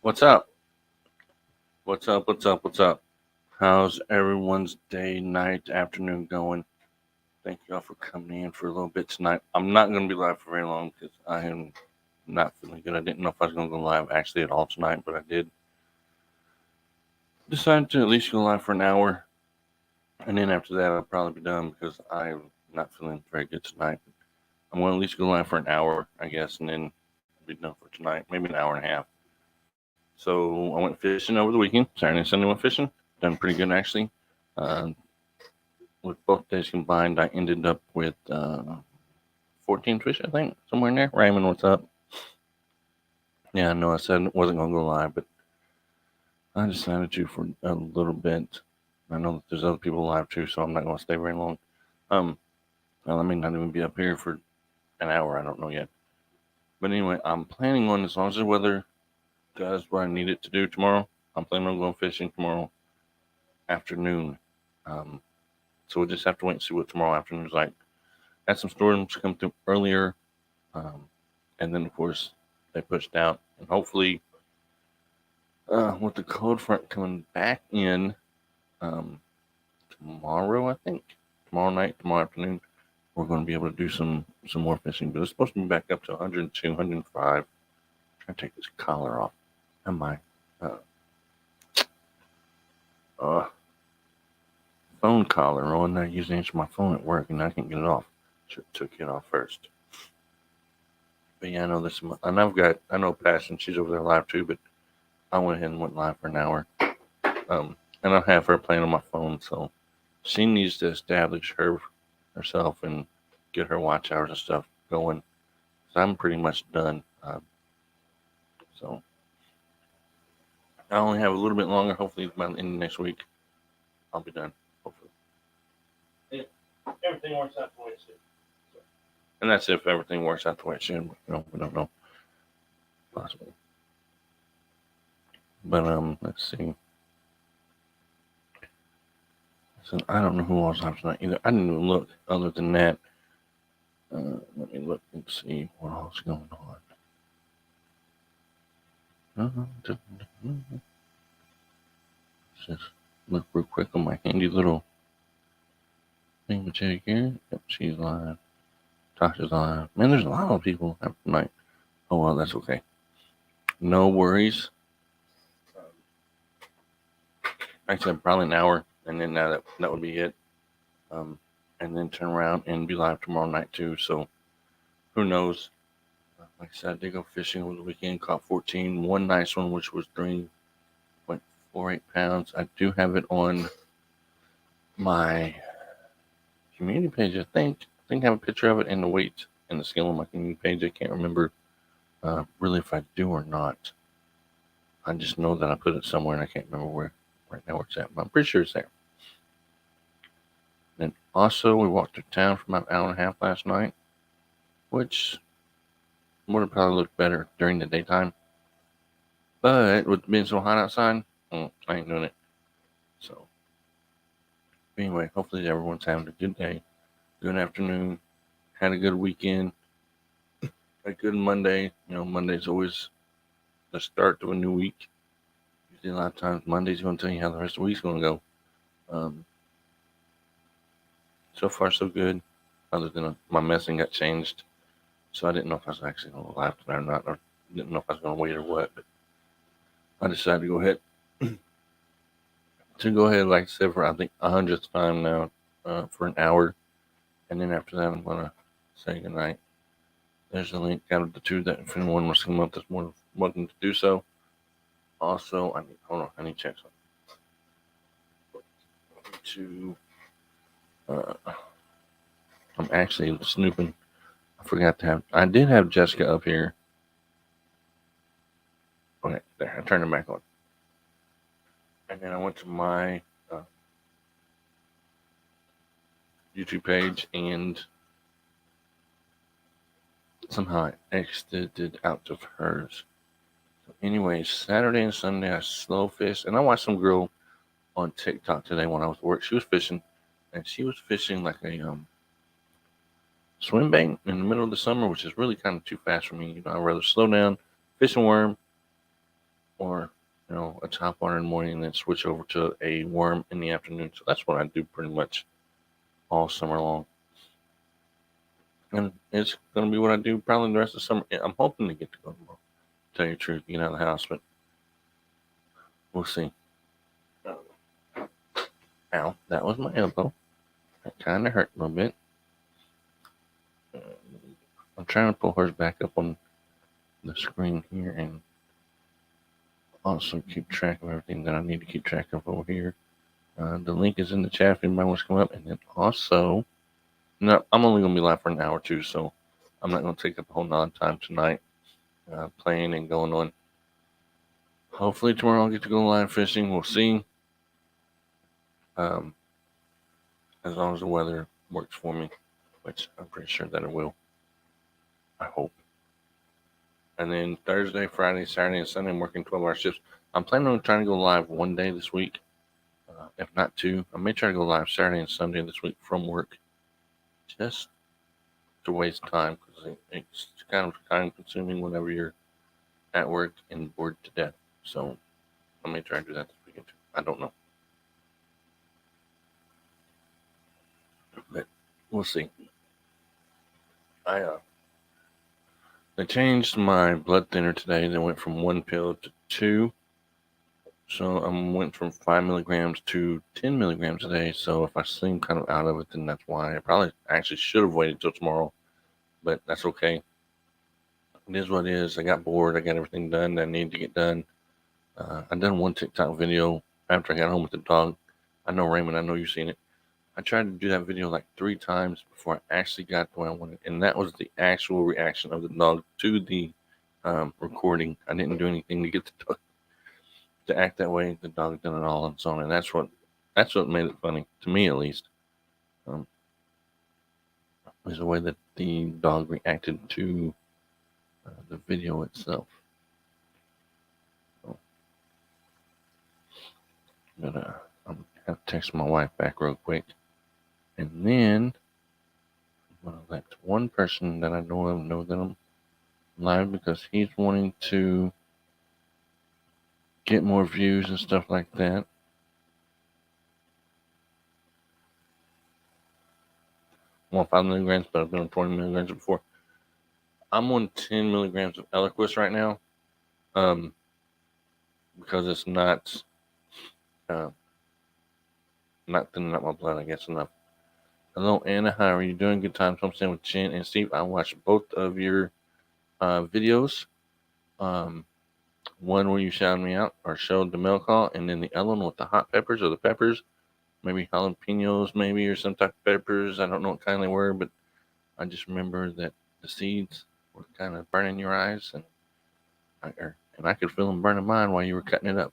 What's up? What's up? What's up? What's up? How's everyone's day, night, afternoon going? Thank you all for coming in for a little bit tonight. I'm not going to be live for very long because I am not feeling good. I didn't know if I was going to go live actually at all tonight, but I did decide to at least go live for an hour. And then after that, I'll probably be done because I'm not feeling very good tonight. I'm going to at least go live for an hour, I guess, and then be done for tonight, maybe an hour and a half. So I went fishing over the weekend. Saturday and Sunday went fishing. Done pretty good actually. Uh, with both days combined, I ended up with 14 fish, I think, somewhere in there. Raymond, what's up? Yeah, I know I said I wasn't going to go live, but I decided to for a little bit. I know that there's other people live too, so I'm not going to stay very long. Um, well, I may not even be up here for an hour. I don't know yet. But anyway, I'm planning on, as long as the weather does what I need it to do tomorrow, I'm planning on going fishing tomorrow afternoon. Um, so we'll just have to wait and see what tomorrow afternoon is like. Had some storms come through earlier, um, and then of course they pushed out, and hopefully, with the cold front coming back in um, tomorrow, I think tomorrow night, tomorrow afternoon, we're going to be able to do some more fishing. But it's supposed to be back up to 102, 105. Trying to take this collar off. And my uh, uh, phone collar on. I usually answer my phone at work, and I can't get it off. Should have took it off first. But yeah, I know this, and I know Passion. She's over there live too, but I went ahead and went live for an hour. And I have her playing on my phone, so she needs to establish herself and get her watch hours and stuff going. So I'm pretty much done. So I only have a little bit longer. Hopefully, by the end of next week, I'll be done. Hopefully, yeah, everything works out the way it should. So, and that's if everything works out the way it should. We don't know. Possible. But let's see. So I don't know who else I'm tonight either. I didn't even look. Other than that, let me look and see what else is going on. Just look real quick on my handy little thing check here. Yep, she's live. Tasha's live. Man, there's a lot of people tonight. Oh well, that's okay. No worries. I said probably an hour, and then that would be it. And then turn around and be live tomorrow night too. So who knows? Like I said, I did go fishing over the weekend. Caught 14. One nice one, which was 3.48 pounds. I do have it on my community page. I think I have a picture of it and the weight and the scale on my community page. I can't remember really if I do or not. I just know that I put it somewhere and I can't remember where right now where it's at. But I'm pretty sure it's there. And also, we walked through town for about an hour and a half last night, which would have probably looked better during the daytime. But with it being so hot outside, I ain't doing it. So, anyway, hopefully everyone's having a good day, good afternoon, had a good weekend, a good Monday. Monday's always the start of a new week. Usually, a lot of times, Monday's going to tell you how the rest of the week's going to go. So far, so good. Other than my messing got changed, so I didn't know if I was actually going to live tonight or not, or didn't know if I was going to wait or what. But I decided to go ahead. Like I said, for I think 100th time now, for an hour, and then after that, I'm gonna say goodnight. There's a link out of the two that if anyone wants to come up this morning, welcome to do so. Also, I need to check something. I'm actually snooping. I did have Jessica up here. Okay, there. I turned it back on. And then I went to my YouTube page and somehow I exited out of hers. So anyway, Saturday and Sunday I slow fish, and I watched some girl on TikTok today when I was at work. She was fishing, and she was fishing like a swim bait in the middle of the summer, which is really kind of too fast for me. I'd rather slow down, fish and worm, or a top water in the morning and then switch over to a worm in the afternoon. So that's what I do pretty much all summer long. And it's going to be what I do probably the rest of the summer. I'm hoping to get to go tomorrow, to tell you the truth, get out of the house, but we'll see. Ow, that was my elbow. That kind of hurt a little bit. I'm trying to pull hers back up on the screen here and also keep track of everything that I need to keep track of over here. The link is in the chat if anybody wants to come up. And then also, no, I'm only going to be live for an hour or two, so I'm not going to take up a whole lot of time tonight playing and going on. Hopefully tomorrow I'll get to go live fishing. We'll see. As long as the weather works for me, which I'm pretty sure that it will. I hope. And then Thursday, Friday, Saturday, and Sunday, I'm working 12-hour shifts. I'm planning on trying to go live one day this week, if not two. I may try to go live Saturday and Sunday this week from work, just to waste time, because it's kind of time-consuming whenever you're at work and bored to death. So I may try to do that this weekend too. I don't know. But we'll see. They changed my blood thinner today. They went from 1 pill to 2. So I went from 5 milligrams to 10 milligrams a day. So if I seem kind of out of it, then that's why. I probably actually should have waited till tomorrow, but that's okay. It is what it is. I got bored. I got everything done that I needed to get done. I done one TikTok video after I got home with the dog. I know, Raymond, I know you've seen it. I tried to do that video like 3 times before I actually got the way I wanted. And that was the actual reaction of the dog to the recording. I didn't do anything to get the dog to act that way. The dog done it all on its own. And that's what made it funny, to me at least. Was the way that the dog reacted to the video itself. So, but I'm going to have to text my wife back real quick. And then I'm going to let one person that I know that I'm live, because he's wanting to get more views and stuff like that. I'm on 5 milligrams, but I've been on 20 milligrams before. I'm on 10 milligrams of Eliquis right now, because it's not thinning out my blood, I guess, enough. Hello, Anna. How are you doing? Good times. I'm staying with Jen and Steve. I watched both of your videos. One where you shouted me out or showed the mail call, and then the other one with the hot peppers or the peppers, maybe jalapenos, maybe, or some type of peppers. I don't know what kind they were, but I just remember that the seeds were kind of burning your eyes, and I could feel them burning mine while you were cutting it up.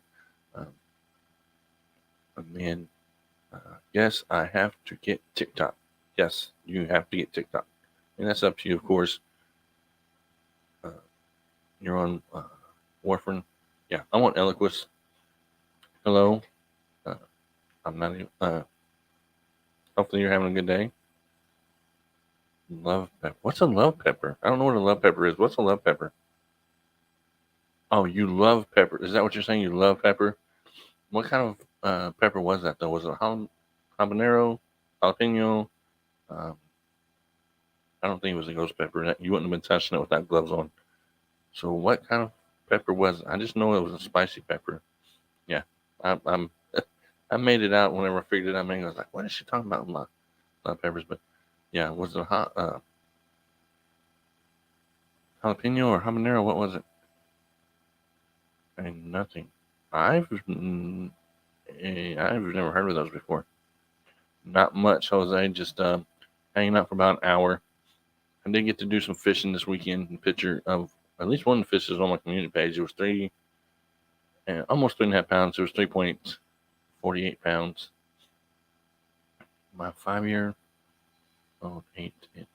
And then, yes, I have to get TikTok. Yes, you have to get TikTok, and that's up to you, of course. You're on warfarin. Yeah, I want Eliquis. Hello. I'm not even. Hopefully you're having a good day. Love pepper. What's a love pepper? I don't know what a love pepper is. What's a love pepper? Oh, you love pepper. Is that what you're saying? You love pepper? What kind of pepper was that, though? Was it habanero, jalapeno? I don't think it was a ghost pepper. You wouldn't have been touching it without gloves on. So what kind of pepper was it? I just know it was a spicy pepper. Yeah, I made it out whenever I figured it out. I was like, what is she talking about? Love peppers, but yeah, was it jalapeno or habanero? What was it? And nothing. I've never heard of those before. Not much, Jose. Just hanging out for about an hour. I did get to do some fishing this weekend. A picture of at least one of the fishes on my community page. It was almost 3.5 pounds. It was 3.48 pounds. My 5-year old ate it.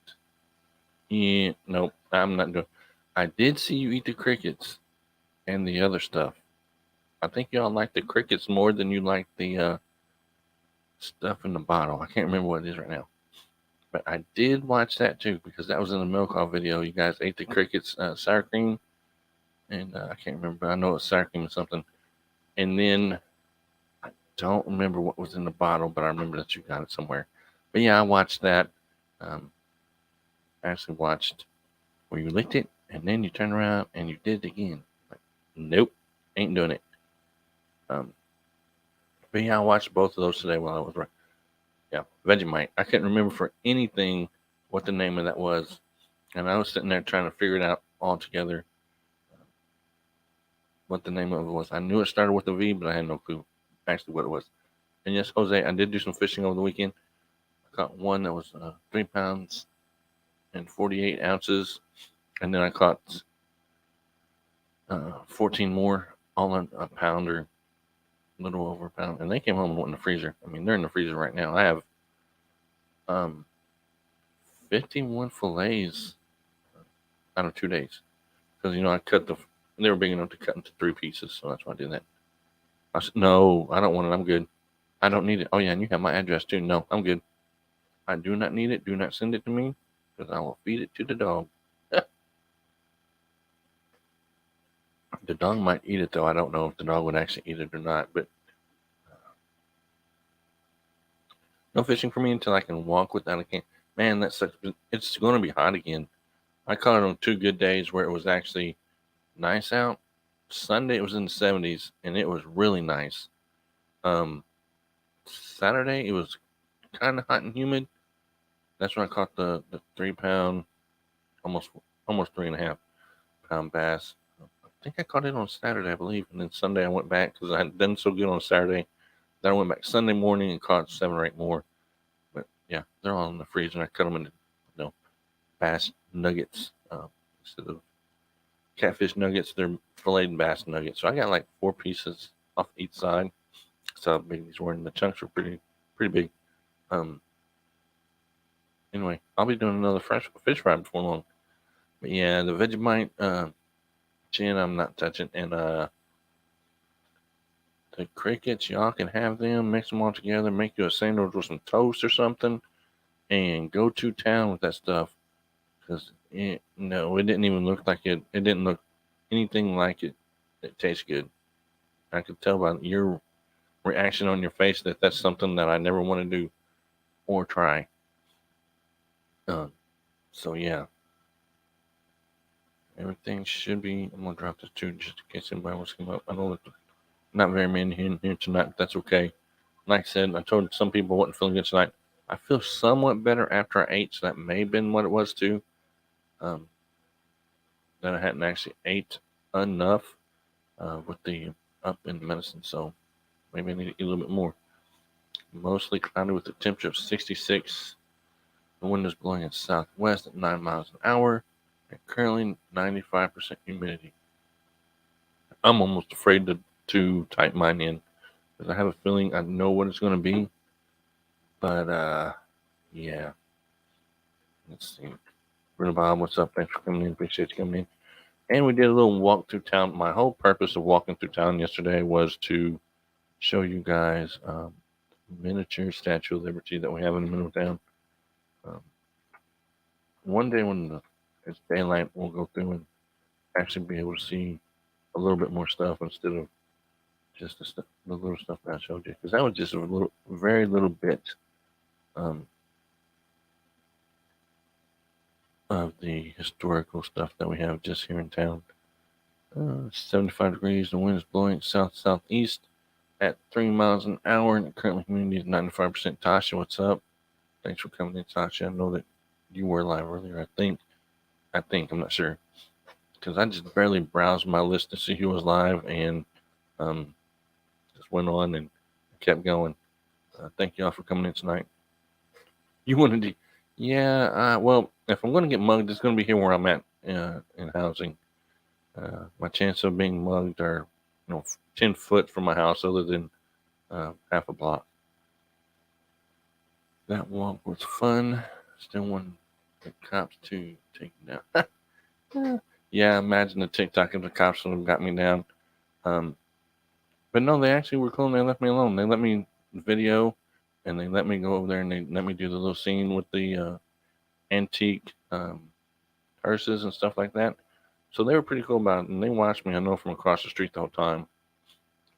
Yeah, nope, I'm not doing. I did see you eat the crickets and the other stuff. I think y'all like the crickets more than you like the stuff in the bottle. I can't remember what it is right now. But I did watch that too, because that was in the milk call video. You guys ate the crickets sour cream. and I can't remember. I know it's sour cream or something. And then I don't remember what was in the bottle, but I remember that you got it somewhere. But yeah, I watched that. I actually watched where you licked it and then you turned around and you did it again. Like, nope, ain't doing it. Um, but yeah, I watched both of those today while I was right. Yeah, Vegemite. I couldn't remember for anything what the name of that was, and I was sitting there trying to figure it out all together. What the name of it was? I knew it started with a V, but I had no clue actually what it was. And yes, Jose, I did do some fishing over the weekend. I caught one that was 3 pounds and 48 ounces, and then I caught 14 more, all in a pound or a little over a pound. And they came home and went in the freezer. I mean, they're in the freezer right now. I have um, 51 fillets out of 2 days because I cut the. They were big enough to cut into 3 pieces, so that's why I did that. I said, no, I don't want it. I'm good. I don't need it. Oh yeah, and you have my address too. No, I'm good. I do not need it. Do not send it to me because I will feed it to the dog. The dog might eat it though. I don't know if the dog would actually eat it or not. But no fishing for me until I can walk without a can. Man, that sucks. It's going to be hot again. I caught it on 2 good days where it was actually nice out. Sunday it was in the 70s and it was really nice. Um, Saturday it was kind of hot and humid. That's when I caught the 3 pound, almost 3.5 pound bass. I think I caught it on Saturday, I believe, and then Sunday I went back because I had done so good on Saturday. Then I went back Sunday morning and caught 7 or 8 more. But yeah, they're all in the freezer. And I cut them into bass nuggets instead of catfish nuggets. They're filleted bass nuggets. So I got like 4 pieces off each side. So how big these were, and the chunks were pretty big. Um, anyway, I'll be doing another fish fry before long. But yeah, the Vegemite chin I'm not touching, and the crickets y'all can have them, mix them all together, make you a sandwich with some toast or something, and go to town with that stuff. Because no, it didn't even look like it. It didn't look anything like it. It tastes good. I could tell by your reaction on your face that that's something that I never want to do or try. Uh, so yeah, everything should be. I'm gonna drop this too, just in case anybody wants to come up. I know there's not very many in here tonight, but that's okay. Like I said, I told some people I wasn't feeling good tonight. I feel somewhat better after I ate, so that may have been what it was too. Um, that I hadn't actually ate enough with the up in the medicine, so maybe I need to eat a little bit more. Mostly cloudy with a temperature of 66. The wind is blowing in southwest at 9 miles an hour, and currently 95% humidity. I'm almost afraid to type mine in because I have a feeling I know what it's going to be, but yeah. Let's see. Bruno Bob, what's up? Thanks for coming in. Appreciate you coming in. And we did a little walk through town. My whole purpose of walking through town yesterday was to show you guys miniature Statue of Liberty that we have in the middle of town. Um, one day when it's daylight, we'll go through and actually be able to see a little bit more stuff instead of just the little stuff that I showed you. Because that was just very little bit um, of the historical stuff that we have just here in town. 75 degrees, the wind is blowing south-southeast at 3 miles an hour, and the current humidity is 95%. Tasha, what's up? Thanks for coming in, Tasha. I know that you were live earlier, I think, I'm not sure. Because I just barely browsed my list to see who was live, and just went on and kept going. Thank y'all for coming in tonight. You wanted to, yeah, well, if I'm going to get mugged, it's going to be here where I'm at in housing. My chance of being mugged are 10 foot from my house other than half a block. That walk was fun. Still want the cops to take me down. Yeah, imagine the TikTok if the cops would have got me down. But no, they actually were cool and they left me alone. They let me video and they let me go over there and they let me do the little scene with the antique hearses and stuff like that. So they were pretty cool about it, and they watched me, I know, from across the street the whole time,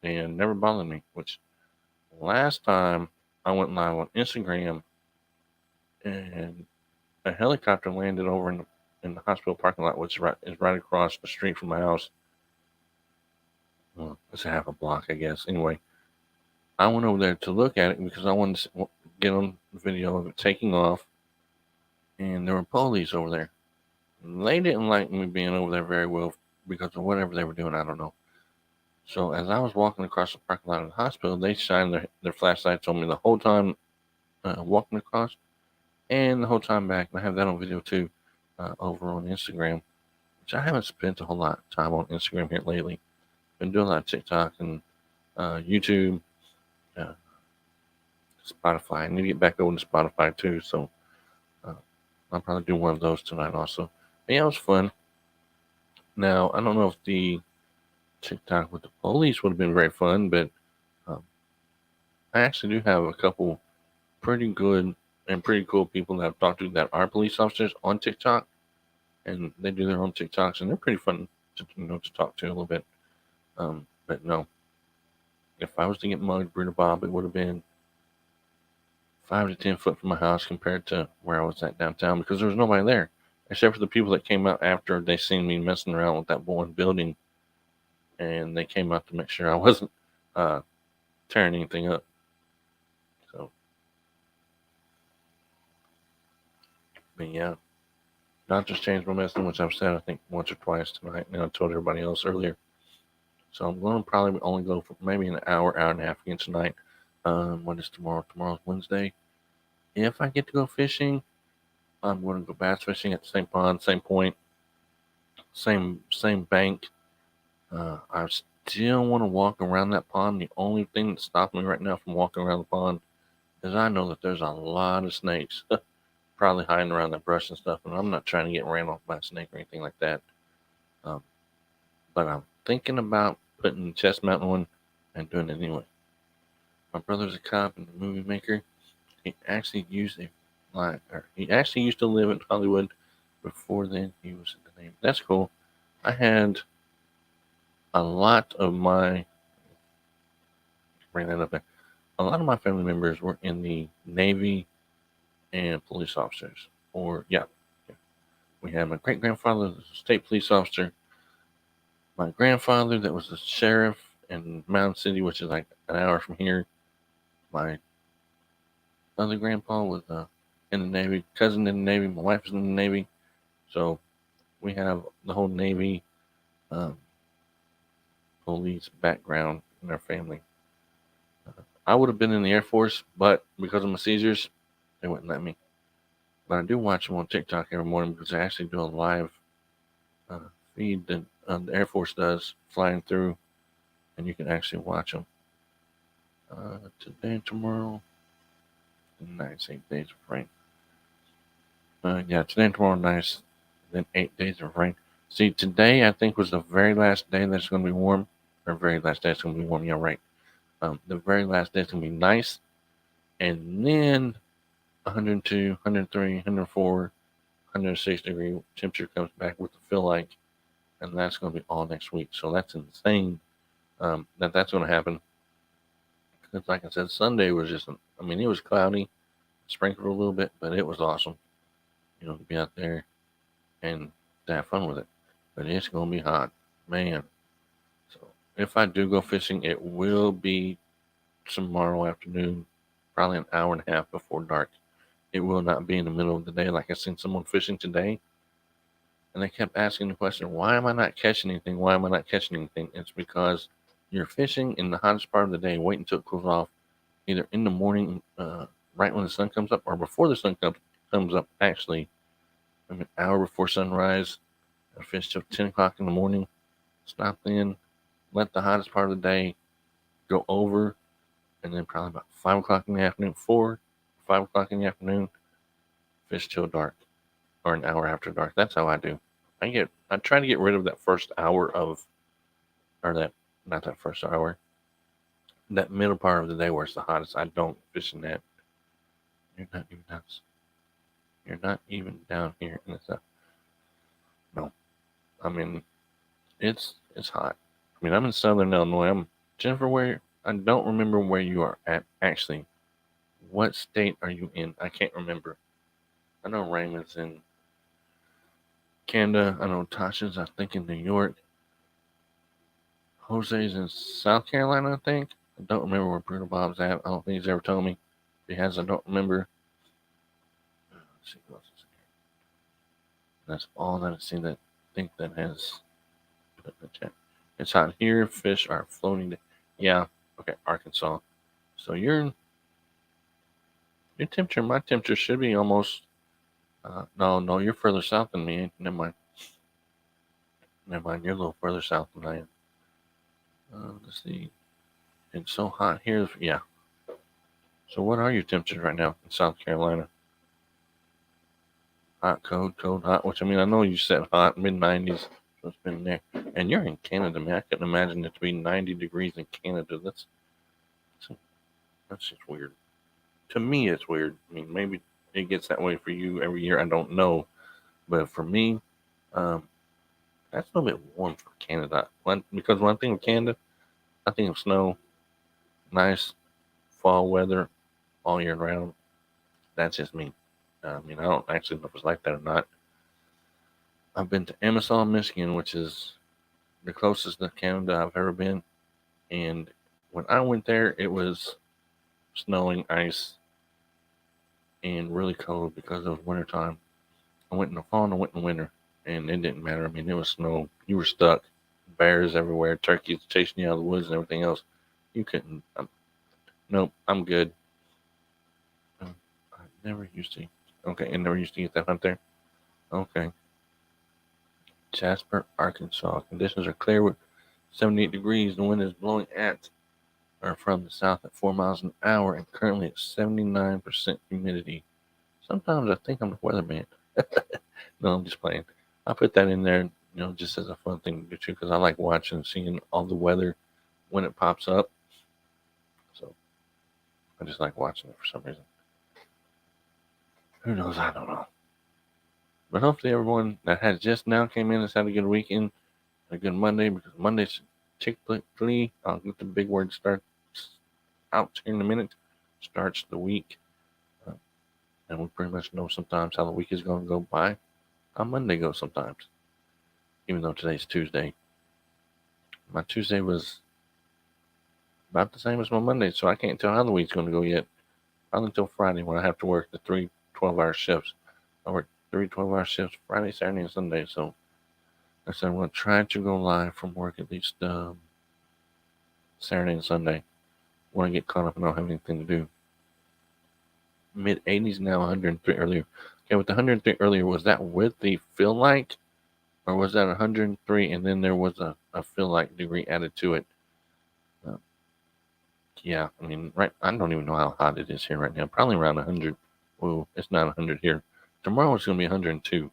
and never bothered me. Which last time I went live on Instagram, and a helicopter landed over in the hospital parking lot, which is right across the street from my house. Well, it's a half a block, I guess. Anyway, I went over there to look at it because I wanted to get on video of it taking off, and there were police over there. They didn't like me being over there very well because of whatever they were doing. I don't know. So as I was walking across the parking lot of the hospital, they shined their flashlights on me the whole time walking across, and the whole time back. And I have that on video too, over on Instagram, which I haven't spent a whole lot of time on Instagram here lately. Been doing a lot of TikTok and YouTube, uh, Spotify. I need to get back over to Spotify too, so I'll probably do one of those tonight also. But yeah, it was fun. Now, I don't know if the TikTok with the police would have been very fun, but um, I actually do have a couple pretty good and pretty cool people that I've talked to that are police officers on TikTok, and they do their own TikToks, and they're pretty fun to talk to a little bit. But no, if I was to get mugged, Bruno Bob, it would have been 5 to 10 foot from my house compared to where I was at downtown because there was nobody there except for the people that came out after they seen me messing around with that one building, and they came out to make sure I wasn't tearing anything up. So, but yeah, doctors changed my medicine, which I've said I think once or twice tonight, and I told everybody else earlier. So I'm going to probably only go for maybe an hour and a half again tonight. What is tomorrow? Tomorrow's Wednesday. If I get to go fishing, I'm going to go bass fishing at the same pond, same point, same bank. I still want to walk around that pond. The only thing that's stopping me right now from walking around the pond is I know that there's a lot of snakes probably hiding around that brush and stuff, and I'm not trying to get ran off by a snake or anything like that. But I'm thinking about putting the chest mount on and doing it anyway. My brother's a cop and a movie maker. He actually used to live in Hollywood. Before then, he was in the Navy. That's cool. I had a lot of my A lot of my family members were in the Navy and police officers. We had my great grandfather was a state police officer. My grandfather that was a sheriff in Mountain City, which is like an hour from here. My other grandpa was in the Navy, cousin in the Navy. My wife was in the Navy, so we have the whole Navy police background in our family. I would have been in the Air Force, but because of my seizures, they wouldn't let me. But I do watch them on TikTok every morning because I actually do a live feed that the Air Force does flying through, and you can actually watch them. Today and tomorrow, nice 8 days of rain. Today and tomorrow, nice. Then 8 days of rain. See, today I think was the very last day that's going to be warm. Or very last day it's going to be warm. Yeah, right. The very last day is going to be nice. And then 102, 103, 104, 106 degree temperature comes back with the feel like. And that's going to be all next week. So that's insane that's going to happen. Because like I said, Sunday was just, it was cloudy, sprinkled a little bit, but it was awesome. To be out there and to have fun with it. But it's going to be hot, man. So if I do go fishing, it will be tomorrow afternoon, probably an hour and a half before dark. It will not be in the middle of the day like I seen someone fishing today. And they kept asking the question, why am I not catching anything? Why am I not catching anything? It's because you're fishing in the hottest part of the day, wait until it cools off, either in the morning, right when the sun comes up, or before the sun comes up, actually, an hour before sunrise. I fish till 10 o'clock in the morning, stop then, let the hottest part of the day go over, and then probably about 5 o'clock in the afternoon, 5 o'clock in the afternoon, fish till dark, or an hour after dark. That's how I do. I try to get rid of that first hour not that first hour, that middle part of the day where it's the hottest. I don't fish in that. You're not even nuts. You're not even down here in the south. No. I mean, it's hot. I mean, I'm in Southern Illinois. Jennifer, where I don't remember where you are at actually. What state are you in? I can't remember. I know Raymond's in Canada. I know Tasha's, I think, in New York. Jose's in South Carolina, I think. I don't remember where Bruno Bob's at. I don't think he's ever told me. If he has, I don't remember. Let's see who else is in here. That's all that I see that I think that has put in the chat. It's hot here. Fish are floating. Yeah. Okay. Arkansas. So your temperature, my temperature should be almost. No, you're further south than me. Never mind. You're a little further south than I am. Let's see. It's so hot here. Yeah. So what are your temperatures right now in South Carolina? Hot, cold, hot. Which I mean, I know you said hot, mid-90s. So it's been there. And you're in Canada, man. I couldn't imagine it to be 90 degrees in Canada. That's just weird. To me, it's weird. I mean, maybe it gets that way for you every year. I don't know. But for me, that's a little bit warm for Canada. Because when I think of Canada, I think of snow, nice fall weather all year round. That's just me. I mean, I don't actually know if it's like that or not. I've been to Amosal, Michigan, which is the closest to Canada I've ever been. And when I went there, it was snowing, ice, and really cold because it was wintertime. I went in the fall and I went in the winter, and it didn't matter. I mean, it was snow. You were stuck. Bears everywhere, turkeys chasing you out of the woods and everything else. You couldn't. Nope, I'm good. I never used to. Okay, I never used to get that hunt there. Okay. Jasper, Arkansas. Conditions are clear with 78 degrees. The wind is blowing at or from the south at 4 miles an hour and currently at 79% humidity. Sometimes I think I'm the weatherman. No, I'm just playing. I put that in there, just as a fun thing to do too, because I like watching and seeing all the weather when it pops up. So I just like watching it for some reason. Who knows? I don't know. But hopefully everyone that has just now came in has had a good weekend, a good Monday, because Monday's typically, I'll get the big word start out here in a minute, starts the week. And we pretty much know sometimes how the week is going to go by. How Monday goes sometimes. Even though today's Tuesday. My Tuesday was about the same as my Monday, so I can't tell how the week's going to go yet. Probably until Friday when I have to work the 3 12-hour shifts. I work 3 12-hour shifts Friday, Saturday, and Sunday. So I said I'm going to try to go live from work at least Saturday and Sunday when I get caught up and I don't have anything to do. Mid-80s now, 103 earlier. Okay, with the 103 earlier, was that with the feel like? Or was that 103 and then there was a feel like degree added to it? Yeah, I mean, right. I don't even know how hot it is here right now. Probably around 100. Well, it's not 100 here. Tomorrow it's going to be 102.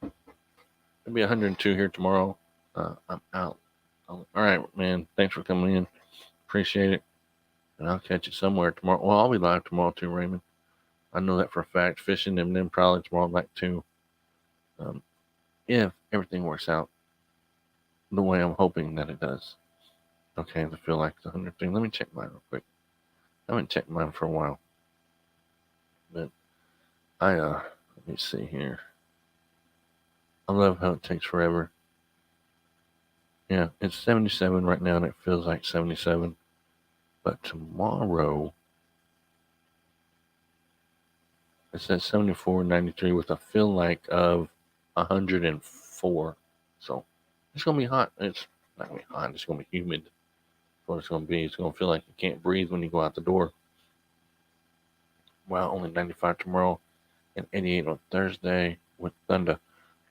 It'll be 102 here tomorrow. I'm out. All right, man. Thanks for coming in. Appreciate it. And I'll catch you somewhere tomorrow. Well, I'll be live tomorrow too, Raymond. I know that for a fact. Fishing and then probably tomorrow night too. If everything works out the way I'm hoping that it does. Okay, I feel like the 100 thing. Let me check mine real quick. I haven't checked mine for a while. But let me see here. I love how it takes forever. Yeah, it's 77 right now and it feels like 77. But tomorrow it says 74, 93 with a feel like of 104. So it's going to be hot. It's not going to be hot. It's going to be humid. What it's going to be. It's going to feel like you can't breathe when you go out the door. Well, only 95 tomorrow and 88 on Thursday with thunder.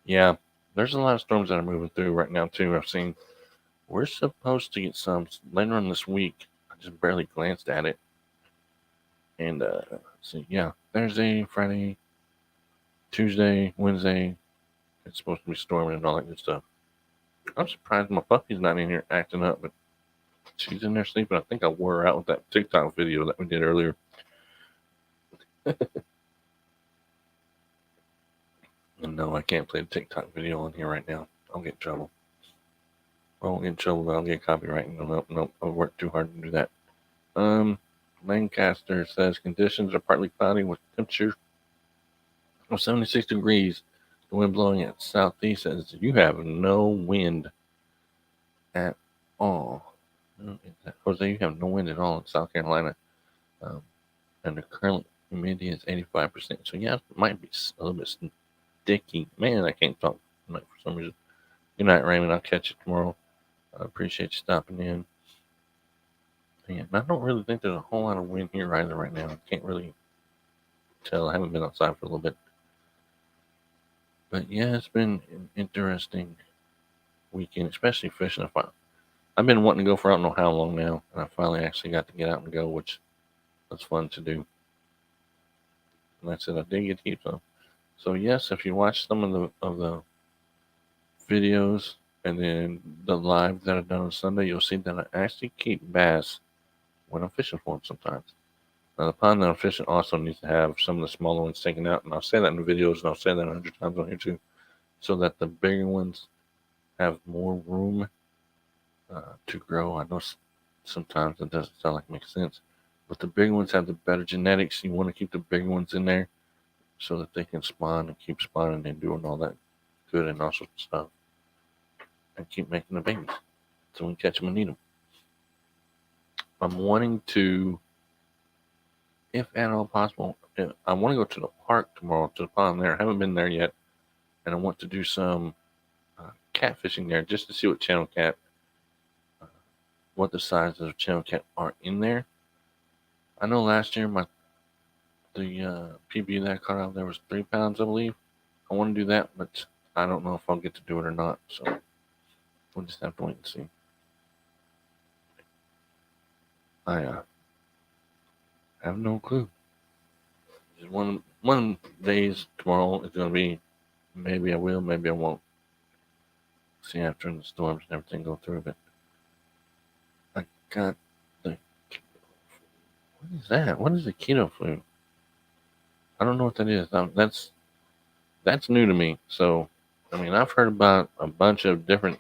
Yeah, there's a lot of storms that are moving through right now too. I've seen. We're supposed to get some later on this week. I just barely glanced at it. And see, yeah, Thursday, Friday, Tuesday, Wednesday, it's supposed to be storming and all that good stuff. I'm surprised my puppy's not in here acting up, but she's in there sleeping. I think I wore her out with that TikTok video that we did earlier. And no, I can't play the TikTok video on here right now. I'll get in trouble. I won't get in trouble, but I'll get copyright. Nope. I'll work too hard to do that. Lancaster says conditions are partly cloudy with temperature of 76 degrees. The wind blowing at southeast. Says you have no wind at all. Jose, you have no wind at all in South Carolina. And the current humidity is 85%. So yeah, it might be a little bit sticky. Man, I can't talk tonight for some reason. Good night, Raymond. I'll catch you tomorrow. I appreciate you stopping in. And I don't really think there's a whole lot of wind here either right now. I can't really tell. I haven't been outside for a little bit. But yeah, it's been an interesting weekend, especially fishing. I've been wanting to go for I don't know how long now, and I finally actually got to get out and go, which was fun to do. And I said I did get to eat some. So yes, if you watch some of the videos and then the live that I've done on Sunday, you'll see that I actually keep bass when I'm fishing for them sometimes. Now, the pond that I'm fishing also needs to have some of the smaller ones taken out, and I'll say that in the videos, and I'll say that 100 times on here too, so that the bigger ones have more room to grow. I know sometimes it doesn't sound like it makes sense, but the bigger ones have the better genetics. You want to keep the bigger ones in there so that they can spawn and keep spawning and doing all that good and all sorts of stuff, and keep making the babies so we can catch them and eat them. I'm wanting to, if at all possible, I want to go to the park tomorrow, to the pond there. I haven't been there yet, and I want to do some catfishing there just to see what channel cat, what the sizes of channel cat are in there. I know last year the PB that I caught out there was 3 pounds, I believe. I want to do that, but I don't know if I'll get to do it or not, so we'll just have to wait and see. I have no clue. Just one days tomorrow is going to be maybe I will, maybe I won't. See after the storms and everything go through, but I got the. What is that? What is the keto flu? I don't know what that is. That's new to me. So, I mean, I've heard about a bunch of different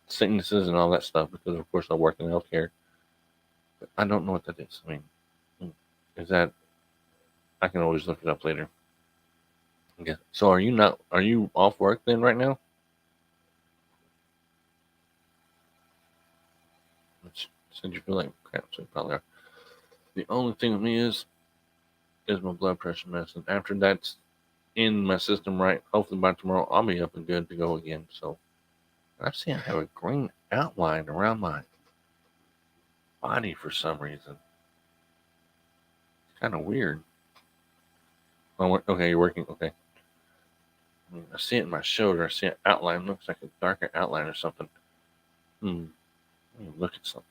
sicknesses and all that stuff because, of course, I work in healthcare. But I don't know what that is. I mean, is that? I can always look it up later. Okay. So, are you off work then right now? Since you feel like crap, so you probably are. The only thing with me is my blood pressure medicine. After that's in my system, right, hopefully by tomorrow I'll be up and good to go again. So I see I have a green outline around my body for some reason. It's kind of weird. Oh, okay, you're working. Okay. I see it in my shoulder. I see an outline. Looks like a darker outline or something. Let me look at something.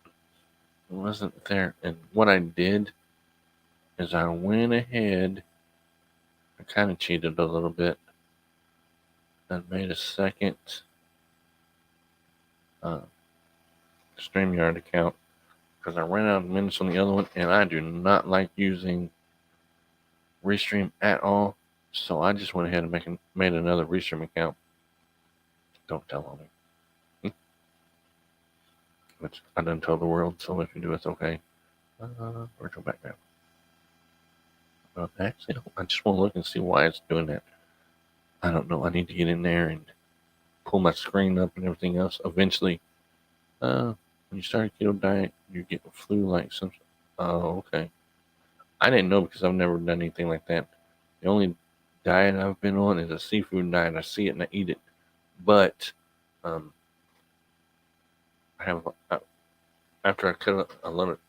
It wasn't there. And what I did is I went ahead. I kind of cheated a little bit. I made a second StreamYard account because I ran out of minutes on the other one, and I do not like using Restream at all. So I just went ahead and made another Restream account. Don't tell on me. Which I done told the world, so if you do, it's okay. Where's your background? Actually, I just want to look and see why it's doing that. I don't know. I need to get in there and pull my screen up and everything else. Eventually, when you start a keto diet, you get flu-like symptoms. Oh, okay. I didn't know because I've never done anything like that. The only diet I've been on is a seafood diet. I see it and I eat it. But I have after I cut a lot of,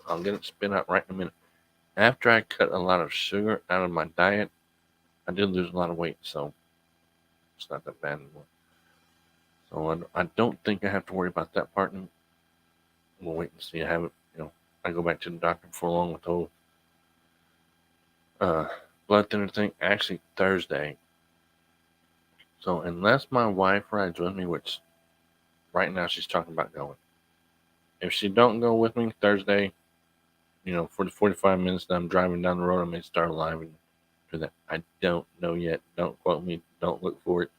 I'll get it spit out right in a minute. After I cut a lot of sugar out of my diet, I did lose a lot of weight, so it's not that bad anymore. So I don't think I have to worry about that part. And we'll wait and see. I haven't, I go back to the doctor before long with the whole blood thinner thing. Actually, Thursday. So unless my wife rides with me, which right now she's talking about going. If she don't go with me Thursday, for the 45 minutes that I'm driving down the road, I may start live and do that. I don't know yet. Don't quote me. Don't look for it.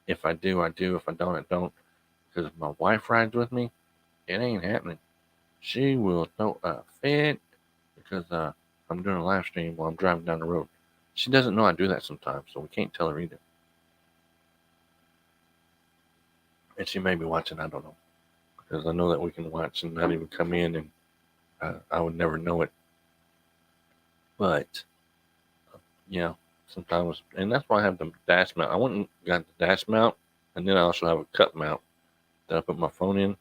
If I do, I do. If I don't, I don't. Because if my wife rides with me, it ain't happening. She will throw a fit because I'm doing a live stream while I'm driving down the road. She doesn't know I do that sometimes, so we can't tell her either. And she may be watching, I don't know. Because I know that we can watch and not even come in, and I would never know it. But, yeah, sometimes, and that's why I have the dash mount. I went and got the dash mount, and then I also have a cup mount that I put my phone in.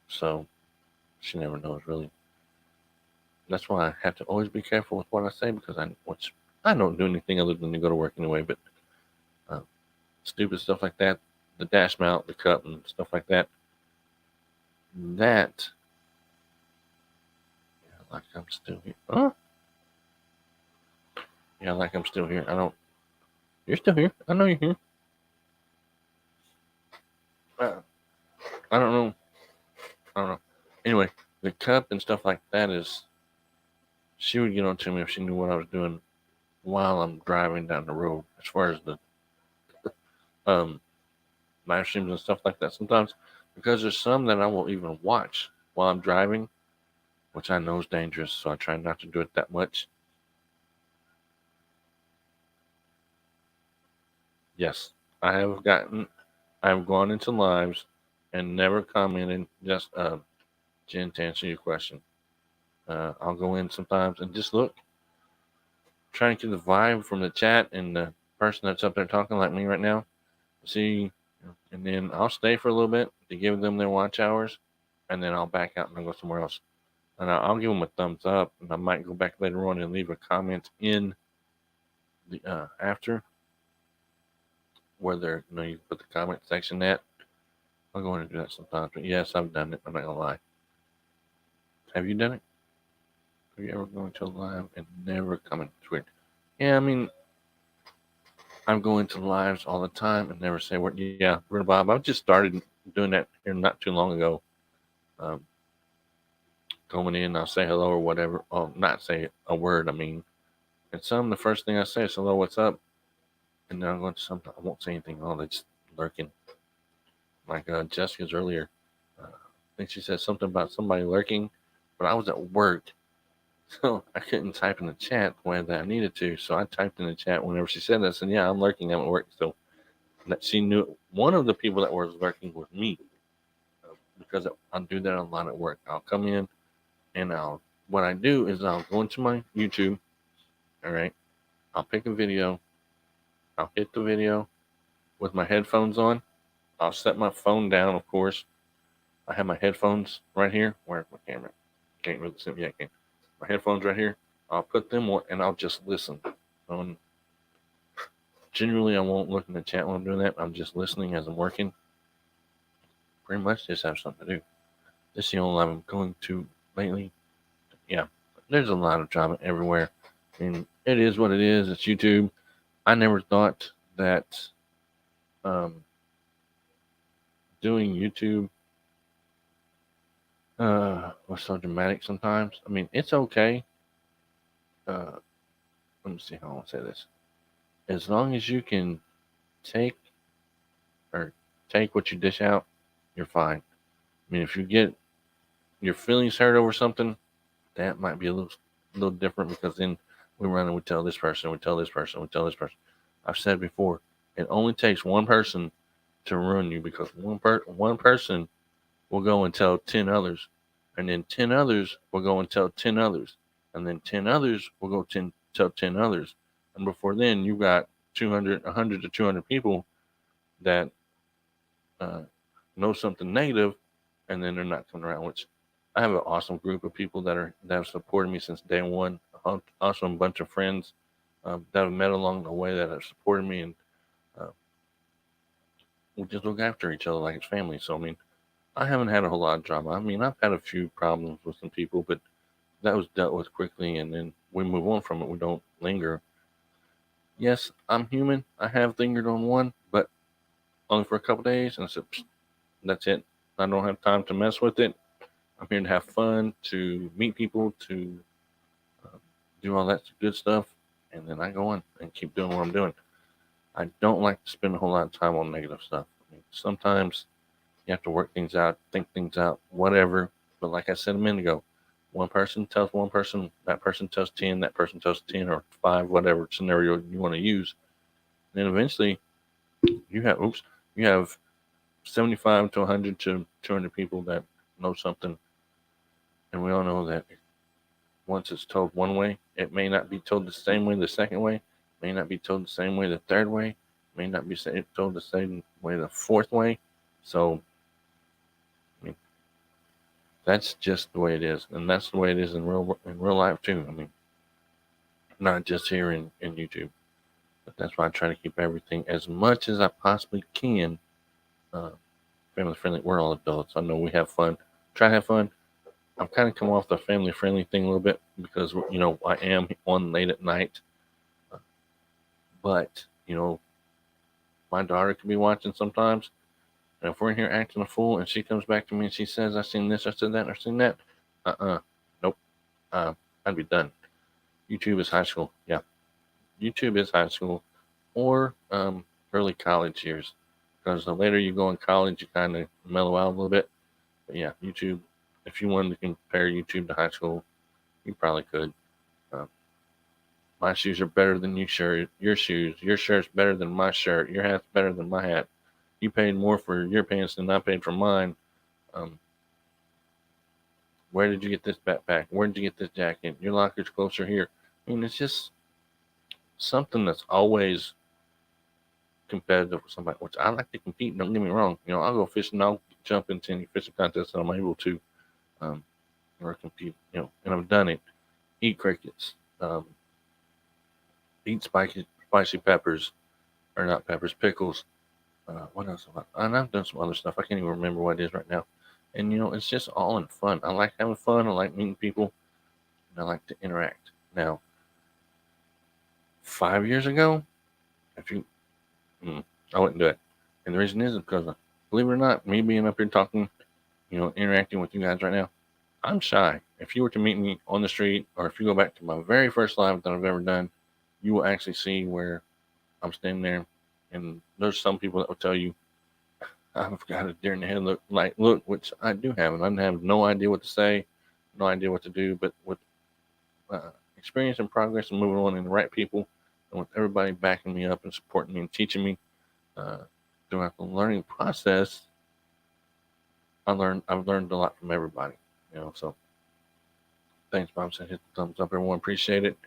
So she never knows really. That's why I have to always be careful with what I say because I don't do anything other than to go to work anyway. But stupid stuff like that, the dash mount, the cup, and stuff like that. That, yeah, like I'm still here. Huh? Yeah, like I'm still here. You're still here. I know you're here. I don't know. I don't know. Anyway, the cup and stuff like that is, she would get on to me if she knew what I was doing while I'm driving down the road. As far as the live streams and stuff like that, sometimes because there's some that I won't even watch while I'm driving, which I know is dangerous. So I try not to do it that much. Yes, I've gone into lives and never commented. Just Jen, to answer your question, I'll go in sometimes and just look, trying to get the vibe from the chat and the person that's up there talking like me right now. See, and then I'll stay for a little bit to give them their watch hours, and then I'll back out and I'll go somewhere else. And I'll give them a thumbs up, and I might go back later on and leave a comment in the after where you put the comment section at. I'm going to do that sometimes, but yes, I've done it. I'm not gonna lie. Have you done it? Have you ever gone to a live and never comment to it? Yeah, I mean, I'm going to lives all the time and never say what. Yeah, Brother Bob, I've just started doing that here not too long ago. Going in, I'll say hello or whatever. Oh, not say a word. I mean, and the first thing I say is hello, what's up? And then I'm going to something. I won't say anything. Oh, they're just lurking. Like Jessica's earlier. I think she said something about somebody lurking, but I was at work. So I couldn't type in the chat the way that I needed to. So I typed in the chat whenever she said that. I said, yeah, I'm lurking. I'm at work. So that she knew one of the people that was lurking was me. Because I do that a lot at work. I'll come in and what I do is I'll go into my YouTube. All right. I'll pick a video. I'll hit the video with my headphones on. I'll set my phone down, of course. I have my headphones right here. Where's my camera? Can't really see me. Yeah, I can. My headphones right here. I'll put them on and I'll just listen. Generally, I won't look in the chat when I'm doing that. I'm just listening as I'm working. Pretty much just have something to do. This is the only live I'm going to lately. Yeah, there's a lot of drama everywhere. And it is what it is. It's YouTube. I never thought that doing YouTube was so dramatic sometimes. I mean, it's okay. Let me see how I want to say this. As long as you can take what you dish out, you're fine. I mean, if you get your feelings hurt over something, that might be a little different because then we run and we tell this person, we tell this person, we tell this person. I've said before, it only takes one person to ruin you because one person will go and tell 10 others, and then 10 others will go and tell 10 others, and then 10 others will go tell 10 others. And before then, you've got 100 to 200 people that know something negative, and then they're not coming around. Which I have an awesome group of people that have supported me since day one. Also, a bunch of friends that I've met along the way that have supported me, and we just look after each other like it's family. So I mean, I haven't had a whole lot of drama. I mean, I've had a few problems with some people, but that was dealt with quickly, and then we move on from it. We don't linger. Yes, I'm human. I have lingered on one, but only for a couple days, and I said, that's it. I don't have time to mess with it. I'm here to have fun, to meet people, to do all that good stuff. and then I go on and keep doing what I'm doing. I don't like to spend a whole lot of time on negative stuff. I mean, sometimes you have to work things out, think things out, whatever. But like I said a minute ago, one person tells one person, that person tells 10, that person tells 10 or 5, whatever scenario you want to use. And then eventually you have 75 to 100 to 200 people that know something. And we all know that once it's told one way, it may not be told the same way the second way, may not be told the same way the third way, may not be told the same way the fourth way. So, I mean, that's just the way it is, and that's the way it is in real life too. I mean, not just here in YouTube, but that's why I try to keep everything as much as I possibly can family friendly. We're all adults. I know we have fun. Try to have fun. I'm kind of coming off the family friendly thing a little bit because I am on late at night, but my daughter could be watching sometimes. And if we're in here acting a fool and she comes back to me and she says, I seen this, I said that, I seen that, nope, I'd be done. YouTube is high school. Yeah. YouTube is high school or early college years. Because the later you go in college, you kind of mellow out a little bit. But yeah, YouTube, if you wanted to compare YouTube to high school, you probably could. My shoes are better than your shoes. Your shirt's better than my shirt. Your hat's better than my hat. You paid more for your pants than I paid for mine. Where did you get this backpack? Where did you get this jacket? Your locker's closer here. I mean, it's just something that's always competitive with somebody, which I like to compete. Don't get me wrong. I'll go fishing. I'll jump into any fishing contest that I'm able to, or compete. And I've done it. Eat crickets. Eat spicy peppers, or not peppers, pickles. What else? And I've done some other stuff. I can't even remember what it is right now. And it's just all in fun. I like having fun. I like meeting people. And I like to interact. Now, 5 years ago, I wouldn't do it. And the reason is because, believe it or not, me being up here talking, interacting with you guys right now, I'm shy. If you were to meet me on the street, or if you go back to my very first live that I've ever done, you will actually see where I'm standing there. And there's some people that will tell you, I've got a deer in the head look, which I do have, and I have no idea what to say, no idea what to do, but with experience and progress and moving on in the right people, and with everybody backing me up and supporting me and teaching me throughout the learning process, I've learned a lot from everybody, so thanks, Bob said, hit the thumbs up, everyone, appreciate it.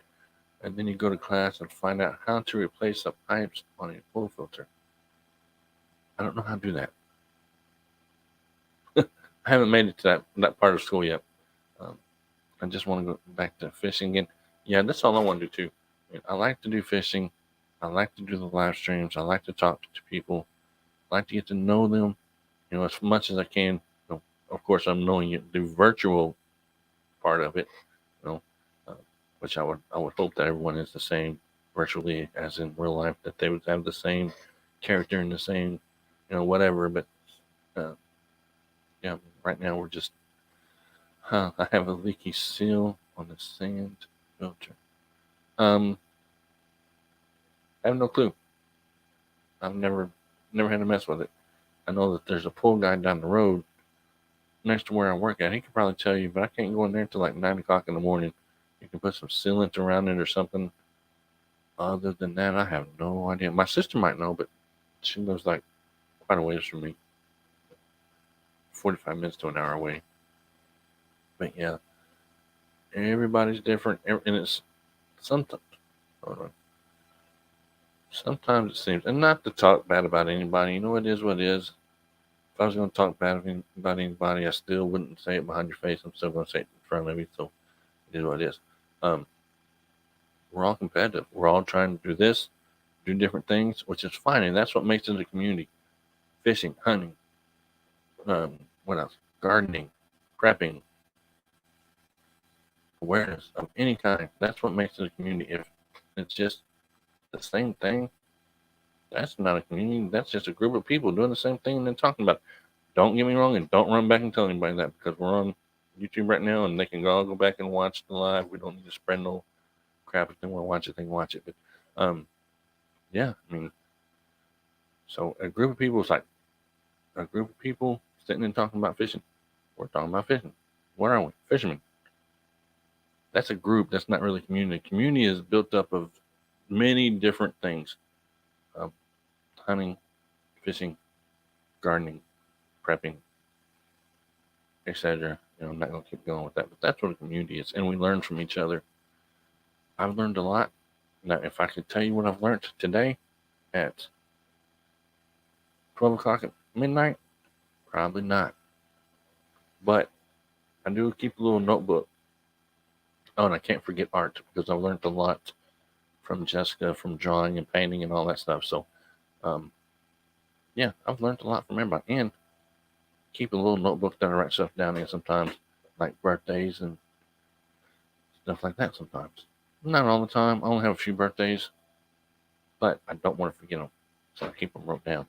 And then you go to class and find out how to replace the pipes on a pool filter. I don't know how to do that. I haven't made it to that part of school yet. I just want to go back to fishing again. Yeah, that's all I want to do too. I like to do fishing. I like to do the live streams. I like to talk to people. I like to get to know them, as much as I can. Of course, I'm knowing you the virtual part of it, which I would hope that everyone is the same virtually as in real life, that they would have the same character and the same, whatever. But yeah, right now we're just, I have a leaky seal on the sand filter. I have no clue. I've never had to mess with it. I know that there's a pool guy down the road next to where I work at. He could probably tell you, but I can't go in there until like 9 o'clock in the morning. You can put some sealant around it or something. Other than that, I have no idea. My sister might know, but she lives like quite a ways from me. 45 minutes to an hour away. But yeah, everybody's different, and it's sometimes. Hold on. Sometimes it seems, and not to talk bad about anybody. It is what it is. If I was going to talk bad about anybody, I still wouldn't say it behind your face. I'm still going to say it in front of you. So it is what it is. We're all competitive. We're all trying to do this, do different things, which is fine, and that's what makes it a community. Fishing, hunting, what else? Gardening, prepping, awareness of any kind. That's what makes it a community. If it's just the same thing, that's not a community. That's just a group of people doing the same thing and then talking about it. Don't get me wrong, and don't run back and tell anybody that, because we're on YouTube right now and they can all go back and watch the live. We don't need to spread no crap. If they want to watch it, they can watch it. But yeah, I mean, so a group of people is like a group of people sitting and talking about fishing. We're talking about fishing. What are we? Fishermen. That's a group. That's not really community. Community is built up of many different things: hunting, fishing, gardening, prepping, etc. I'm not going to keep going with that, but that's what a community is, and we learn from each other. I've learned a lot. Now, if I could tell you what I've learned today at 12 o'clock at midnight, probably not. But I do keep a little notebook. Oh, and I can't forget art because I've learned a lot from Jessica, from drawing and painting and all that stuff. So, yeah, I've learned a lot from everybody. And keep a little notebook that I write stuff down in sometimes, like birthdays and stuff like that sometimes. Not all the time. I only have a few birthdays, but I don't want to forget them. So I keep them wrote down.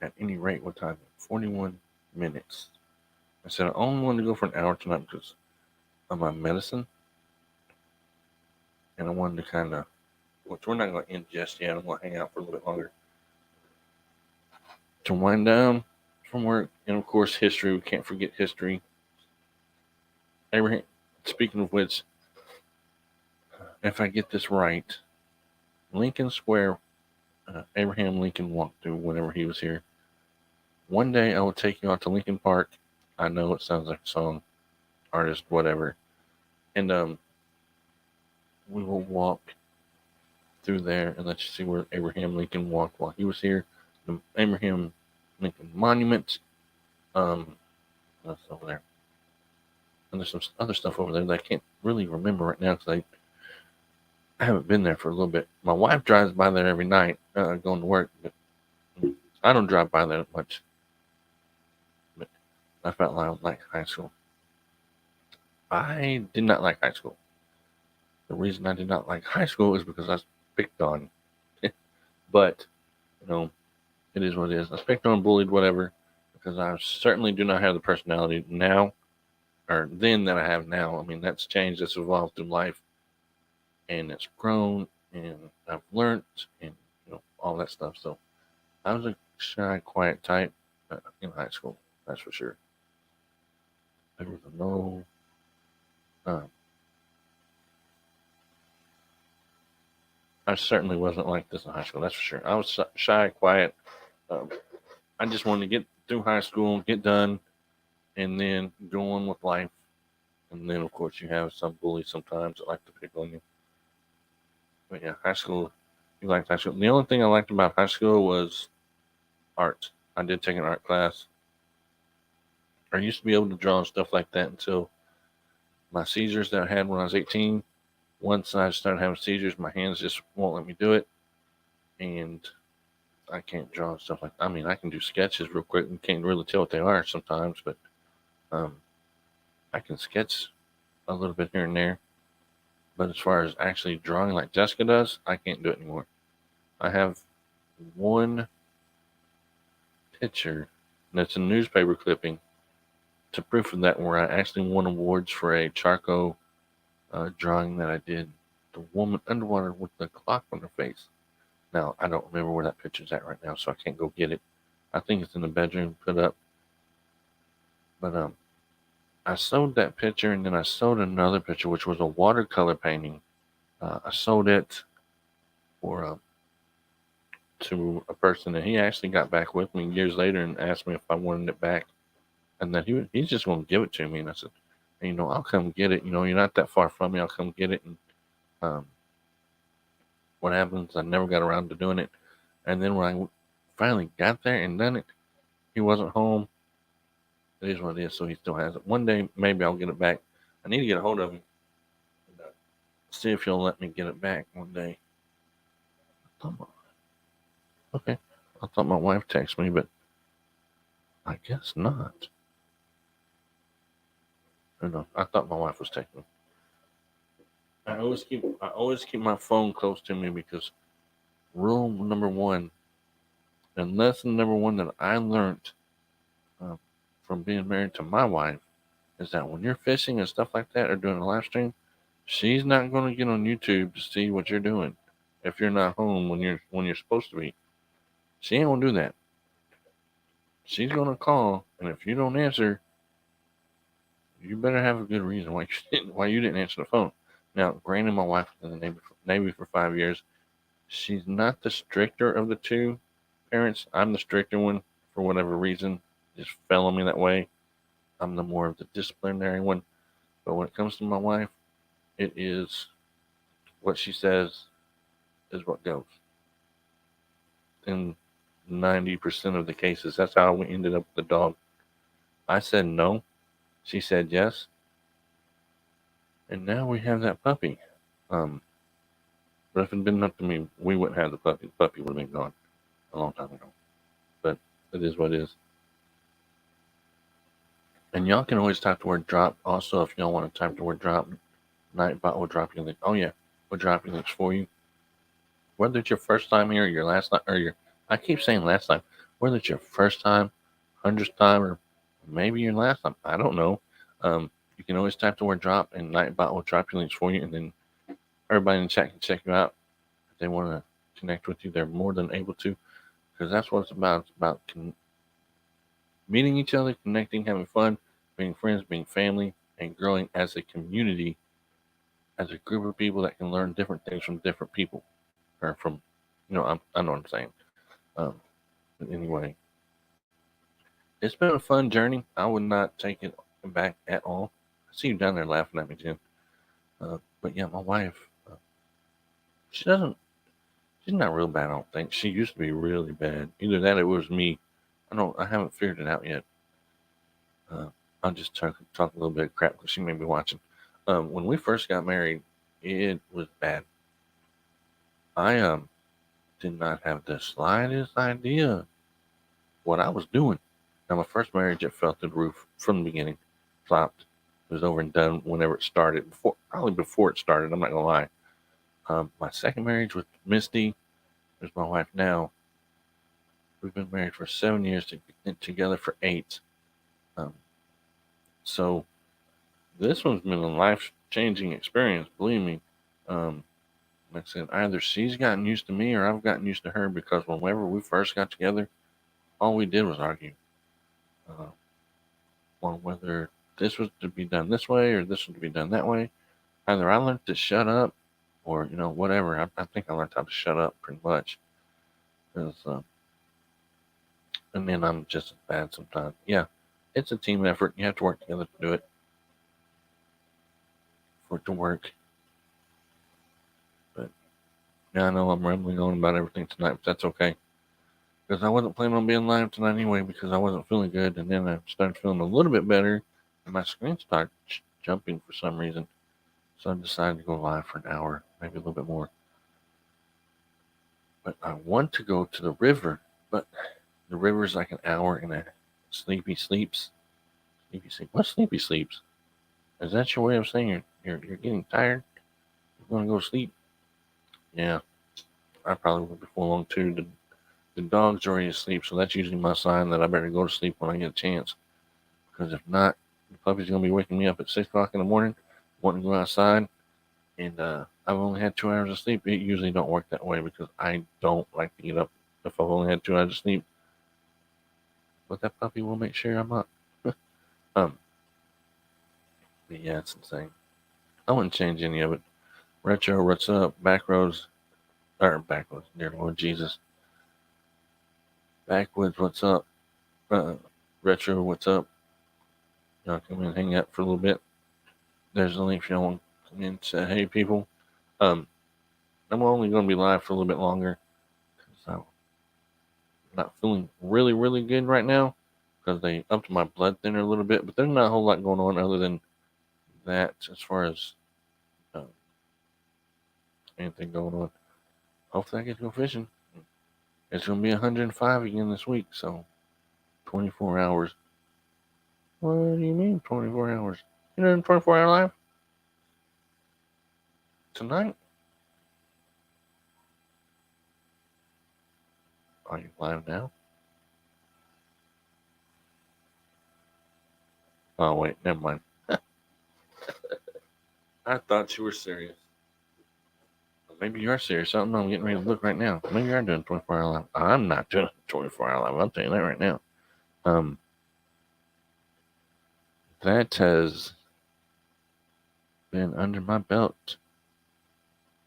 At any rate, what time? 41 minutes. I said I only wanted to go for an hour tonight because of my medicine. And I wanted to kind of, which we're not going to end just yet. I'm going to hang out for a little bit longer. To wind down from work. And of course, history. We can't forget history. Abraham, speaking of which, if I get this right, Lincoln Square, Abraham Lincoln walked through whenever he was here. One day I will take you out to Lincoln Park. I know it sounds like a song, artist, whatever. And we will walk through there and let you see where Abraham Lincoln walked while he was here. The Abraham Lincoln Monument. That's over there. And there's some other stuff over there that I can't really remember right now because I haven't been there for a little bit. My wife drives by there every night going to work, but I don't drive by there much. But I felt like high school. I did not like high school. The reason I did not like high school is because I was picked on. But, it is what it is. I was picked on, bullied, whatever, because I certainly do not have the personality now, or then, that I have now. I mean, that's changed, that's evolved through life, and it's grown, and I've learned, and, all that stuff. So, I was a shy, quiet type in high school, that's for sure. There was no I certainly wasn't like this in high school, that's for sure. I was shy, quiet. I just wanted to get through high school, get done, and then go on with life. And then, of course, you have some bullies sometimes that like to pick on you. But yeah, high school, you liked high school. The only thing I liked about high school was art. I did take an art class. I used to be able to draw and stuff like that until my seizures that I had when I was 18. Once I started having seizures, my hands just won't let me do it. And I can't draw and stuff like that. I mean, I can do sketches real quick and can't really tell what they are sometimes, but I can sketch a little bit here and there. But as far as actually drawing like Jessica does, I can't do it anymore. I have one picture that's a newspaper clipping to proof of that, where I actually won awards for a charcoal drawing that I did. The woman underwater with the clock on her face. Now, I don't remember where that picture's at right now, so I can't go get it. I think it's in the bedroom put up. But I sold that picture, and then I sold another picture, which was a watercolor painting. I sold it for to a person, and he actually got back with me years later and asked me if I wanted it back, and that he's just going to give it to me. And I said, I'll come get it. You're not that far from me. I'll come get it. And what happens? I never got around to doing it. And then when I finally got there and done it, he wasn't home. It is what it is, so he still has it. One day, maybe I'll get it back. I need to get a hold of him and see if he'll let me get it back one day. Okay, I thought my wife texted me, but I guess not. No, I thought my wife was texting me. I always keep my phone close to me because rule number one, and lesson number one that I learned from being married to my wife, is that when you're fishing and stuff like that or doing a live stream, She's not going to get on YouTube to see what you're doing if you're not home when you're supposed to be. She ain't gonna do that. She's gonna call, and if you don't answer, you better have a good reason why you didn't answer the phone. Now, granted, my wife was in the Navy for 5 years. She's not the stricter of the two parents. I'm the stricter one for whatever reason. Just fell on me that way. I'm the more of the disciplinary one. But when it comes to my wife, it is what she says is what goes. In 90% of the cases, that's how we ended up with the dog. I said no. She said yes. And now we have that puppy. But if it had been up to me, we wouldn't have the puppy. The puppy would have been gone a long time ago. But it is what it is. And y'all can always type the word drop. Also, if y'all want to type the word drop, Nightbot will drop you a link. Oh, yeah. We'll drop you links for you. Whether it's your first time here or your last time, I keep saying last time, whether it's your first time, 100th time, or maybe your last time, I don't know. You can always type the word drop, and Nightbot will drop you links for you, and then everybody in the chat can check you out. If they want to connect with you, they're more than able to, because that's what it's about. It's about meeting each other, connecting, having fun, being friends, being family, and growing as a community, as a group of people that can learn different things from different people, or from, I know what I'm saying. But anyway, it's been a fun journey. I would not take it back at all. I see you down there laughing at me, Jim. But yeah, my wife, she's not real bad, I don't think. She used to be really bad. Either that or it was me. I haven't figured it out yet. I'll just talk a little bit of crap because she may be watching. When we first got married, it was bad. I did not have the slightest idea what I was doing. Now, my first marriage, it fell through the roof from the beginning. Flopped. It was over and done whenever it started. Probably before it started, I'm not going to lie. My second marriage with Misty, who's my wife now, we've been married for 7 years, together for 8. So this one's been a life-changing experience, believe me. Like I said, either she's gotten used to me or I've gotten used to her, because whenever we first got together, all we did was argue on whether this was to be done this way or this was to be done that way. Either I learned to shut up or, whatever. I think I learned how to shut up pretty much. And then I'm just as bad sometimes. Yeah, it's a team effort. You have to work together to do it, for it to work. But yeah, I know I'm rambling on about everything tonight, but that's okay. Because I wasn't planning on being live tonight anyway, because I wasn't feeling good. And then I started feeling a little bit better, and my screen started jumping for some reason. So I decided to go live for an hour, maybe a little bit more. But I want to go to the river, but the river is like an hour and a sleepy sleeps. Sleepy sleep. What sleepy sleeps? Is that your way of saying you're getting tired? You're gonna go sleep? Yeah, I probably will before long too. The dog's already asleep, so that's usually my sign that I better go to sleep when I get a chance. Because if not, the puppy's gonna be waking me up at 6 o'clock in the morning, wanting to go outside, and I've only had 2 hours of sleep. It usually don't work that way because I don't like to get up if I've only had 2 hours of sleep. But that puppy will make sure I'm up. But yeah, it's insane. I wouldn't change any of it. Retro, what's up? Backroads, dear Lord Jesus. Backwoods, what's up? Retro, what's up? Y'all come in and hang out for a little bit. There's a link if y'all want to come in and say, hey, people. I'm only going to be live for a little bit longer because I'm not feeling really, really good right now, because they upped my blood thinner a little bit, but there's not a whole lot going on other than that as far as anything going on. Hopefully I get to go fishing. It's going to be 105 again this week, so 24 hours. What do you mean 24 hours? You're in 24-hour live? Tonight? Are you live now? Oh, wait, never mind. I thought you were serious. Maybe you are serious. I don't know. I'm getting ready to look right now. Maybe you are doing 24-hour live. I'm not doing 24-hour live. I'll tell you that right now. That has been under my belt.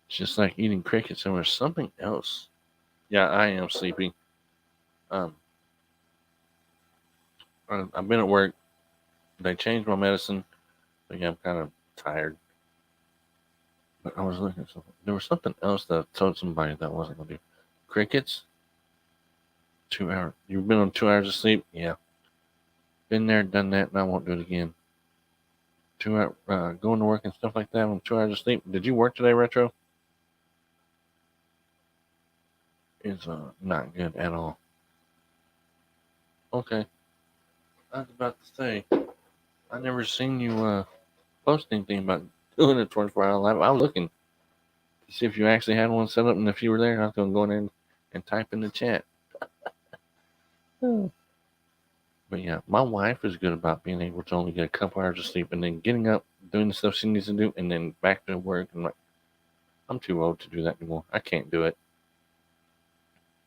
It's just like eating crickets. And there's something else. Yeah, I am sleepy. I've been at work. They changed my medicine. But yeah, I'm kind of tired. But I was looking at something. There was something else that I told somebody that I wasn't going to do. Crickets? 2 hours. You've been on 2 hours of sleep? Yeah. Been there, done that, and I won't do it again. 2 hour, going to work and stuff like that on 2 hours of sleep. Did you work today, Retro? It's not good at all. Okay. I was about to say, I never seen you post anything about doing a 24-hour live. I was looking to see if you actually had one set up, and if you were there, I was going to go in there and type in the chat. But yeah, my wife is good about being able to only get a couple hours of sleep and then getting up, doing the stuff she needs to do, and then back to work. And I'm too old to do that anymore. I can't do it.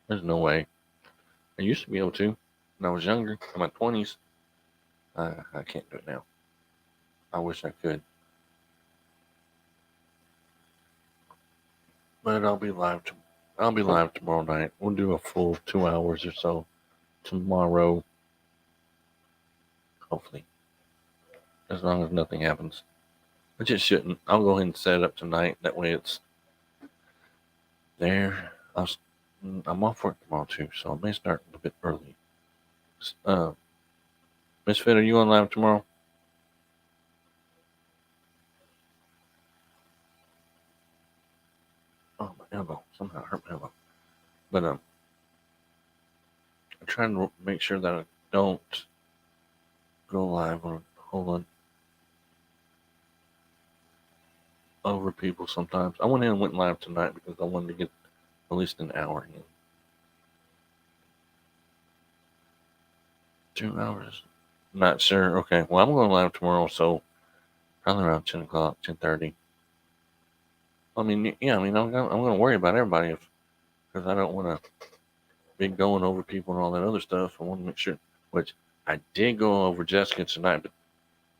There's no way. I used to be able to when I was younger, in my 20s. I can't do it now. I wish I could. But I'll be live. I'll be live tomorrow night. We'll do a full 2 hours or so tomorrow. Hopefully, as long as nothing happens, which it shouldn't. I'll go ahead and set it up tonight. That way, it's there. I'm off work tomorrow too, so I may start a bit early. Miss Fit, are you on live tomorrow? Oh, my elbow. Somehow I hurt my elbow. But I'm trying to make sure that I don't go live on. Hold on. Over people sometimes. I went in and went live tonight because I wanted to get at least an hour in. 2 hours. Not sure. Okay. Well, I'm going live tomorrow, so probably around 10 o'clock, 10:30. I mean, yeah. I mean, I'm going to worry about everybody because I don't want to be going over people and all that other stuff. I want to make sure. Which I did go over Jessica tonight, but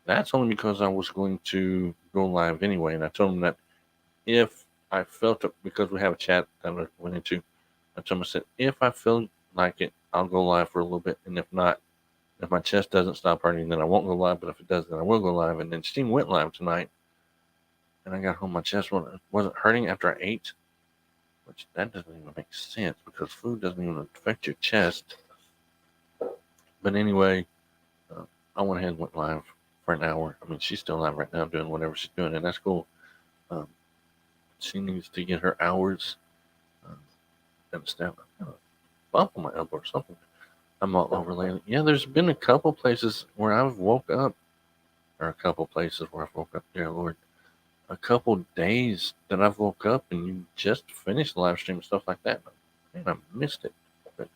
that's only because I was going to go live anyway, and I told him that if I felt it, because we have a chat that I went into, I told him, I said, if I feel like it, I'll go live for a little bit, and if not, if my chest doesn't stop hurting, then I won't go live, but if it does, then I will go live. And then Steam went live tonight, and I got home, my chest wasn't hurting after I ate, which that doesn't even make sense, because food doesn't even affect your chest. But anyway, I went ahead and went live for an hour. I mean, she's still live right now doing whatever she's doing, and that's cool. She needs to get her hours and stuff. Bump on my elbow or something. I'm all over lately. Yeah, there's been a couple places where I've woke up, or a couple places where I've woke up. Dear Lord, a couple days that I've woke up and you just finished the live stream and stuff like that. Man, I missed it. But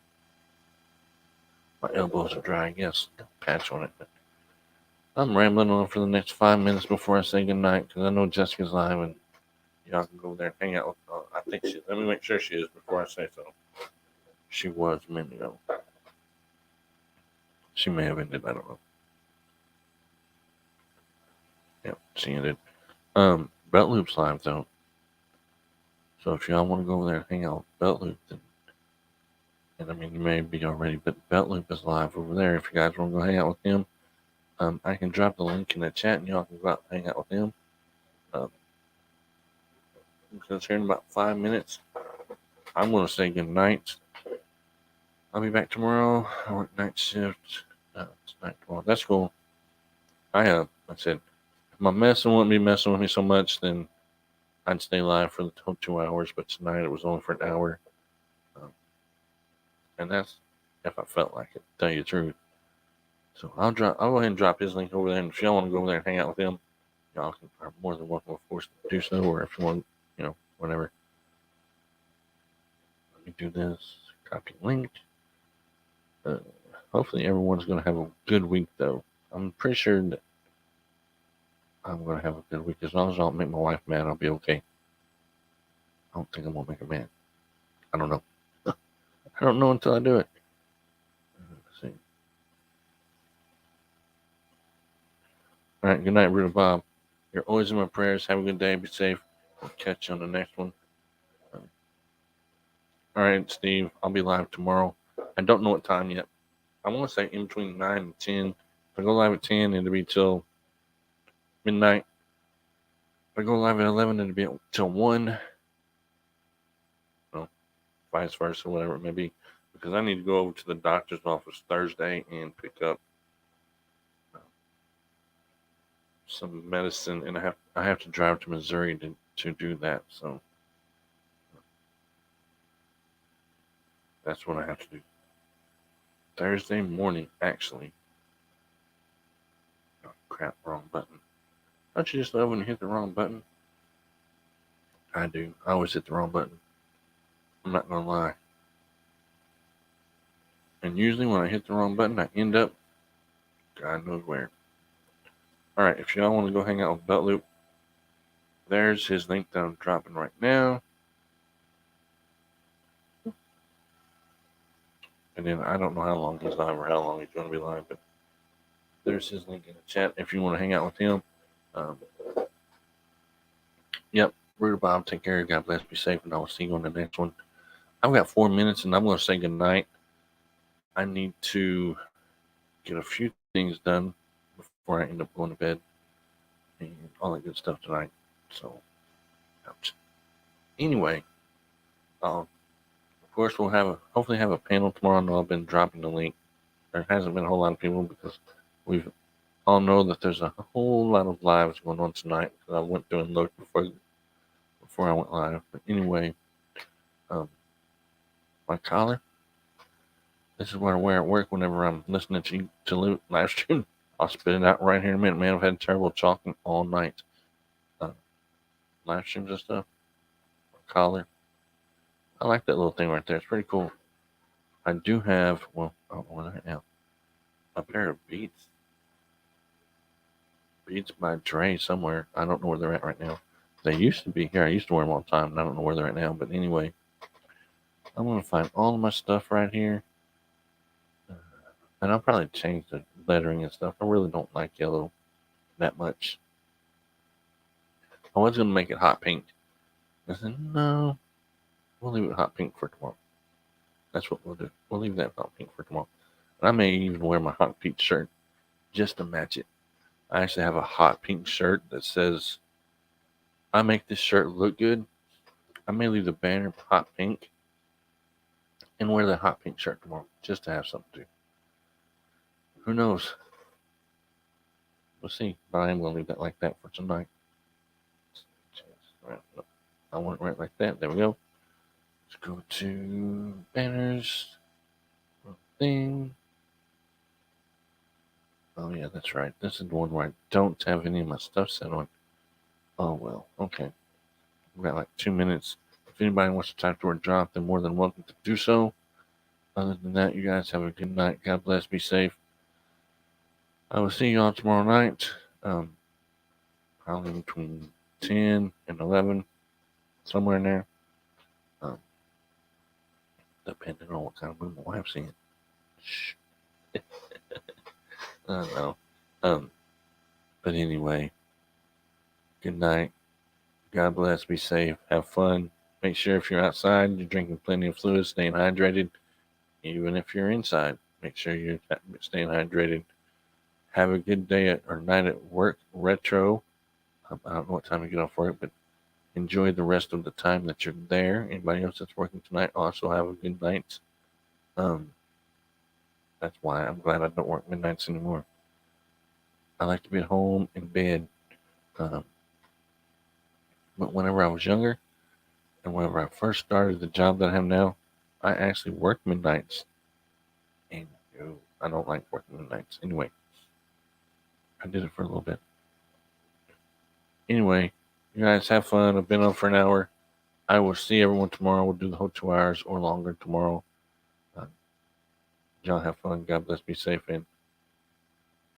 my elbows are dry. I guess patch on it. But I'm rambling on for the next 5 minutes before I say goodnight because I know Jessica's live and y'all can go there and hang out with. I think she. Let me make sure she is before I say so. She was a minute ago. She may have ended. I don't know. Yep, she ended. Belt Loop's live though. So if y'all want to go over there and hang out with Belt Loop, then, and I mean you may be already, but Belt Loop is live over there. If you guys want to go hang out with him, I can drop the link in the chat and y'all can go out and hang out with him. Because here in about 5 minutes, I'm going to say good night. I'll be back tomorrow. I work night shift. It's night tomorrow. That's cool. I said, if my messing wouldn't be messing with me so much, then I'd stay live for the 2 hours. But tonight it was only for an hour. And that's if I felt like it, to tell you the truth. So I'll go ahead and drop his link over there. And if y'all want to go over there and hang out with him, y'all are more than welcome, of course, to do so. Or if you want, whatever. Let me do this. Copy link. Hopefully everyone's going to have a good week, though. I'm pretty sure that I'm going to have a good week. As long as I don't make my wife mad, I'll be okay. I don't think I'm going to make her mad. I don't know. I don't know until I do it. Let's see. All right. Good night, Ruta Bob. You're always in my prayers. Have a good day. Be safe. We'll catch you on the next one. All right, Steve. I'll be live tomorrow. I don't know what time yet. I want to say in between 9 and 10. If I go live at 10, it'll be till midnight. If I go live at 11, it'll be till 1. Well, vice versa, whatever it may be. Because I need to go over to the doctor's office Thursday and pick up some medicine, and I have to drive to Missouri to do that. So that's what I have to do. Thursday morning, actually. Oh, crap, wrong button. Don't you just love when you hit the wrong button? I do. I always hit the wrong button. I'm not going to lie. And usually when I hit the wrong button, I end up God knows where. Alright, if y'all want to go hang out with Beltloop, there's his link that I'm dropping right now. And then I don't know how long he's live or how long he's going to be live, but there's his link in the chat if you want to hang out with him. Yep, Ruta Bob, take care. God bless. Be safe, and I will see you on the next one. I've got 4 minutes, and I'm going to say goodnight. I need to get a few things done before I end up going to bed and all that good stuff tonight. So, ouch. Anyway, of course, we'll hopefully have a panel tomorrow. I know I've been dropping the link. There hasn't been a whole lot of people because we all know that there's a whole lot of lives going on tonight. I went through and looked before I went live. But anyway, my collar. This is what I wear at work whenever I'm listening to live stream. I'll spit it out right here in a minute. Man, I've had terrible talking all night. Live streams and stuff. My collar. I like that little thing right there. It's pretty cool. I do have, well, I don't know where they're at now. A pair of Beats. Beats by Dre somewhere. I don't know where they're at right now. They used to be here. I used to wear them all the time, and I don't know where they're at now. But anyway, I'm going to find all of my stuff right here. And I'll probably change the lettering and stuff. I really don't like yellow that much. I was going to make it hot pink. I said, no, we'll leave it hot pink for tomorrow. That's what we'll do. We'll leave that hot pink for tomorrow. And I may even wear my hot pink shirt just to match it. I actually have a hot pink shirt that says, I make this shirt look good. I may leave the banner hot pink and wear the hot pink shirt tomorrow just to have something to do. Who knows? We'll see. But I am going to leave that like that for tonight. I want it right like that. There we go. Let's go to banners. Thing. Oh, yeah, that's right. This is the one where I don't have any of my stuff set on. Oh, well. Okay. We've got like 2 minutes. If anybody wants to type the word drop, they're more than welcome to do so. Other than that, you guys have a good night. God bless. Be safe. I will see you all tomorrow night. Probably between 10 and 11. Somewhere in there. Depending on what kind of movie my wife's in. Shh. I don't know. But anyway, good night. God bless. Be safe. Have fun. Make sure if you're outside, you're drinking plenty of fluids, staying hydrated. Even if you're inside, make sure you're staying hydrated. Have a good day or night at work. Retro. I don't know what time you get off work, but enjoy the rest of the time that you're there. Anybody else that's working tonight, also have a good night. That's why I'm glad I don't work midnights anymore. I like to be at home in bed. But whenever I was younger, and whenever I first started the job that I have now, I actually worked midnights. And I don't like working midnights. Anyway, I did it for a little bit. Anyway, you guys have fun. I've been on for an hour. I will see everyone tomorrow. We'll do the whole 2 hours or longer tomorrow. Y'all have fun. God bless. Be safe. And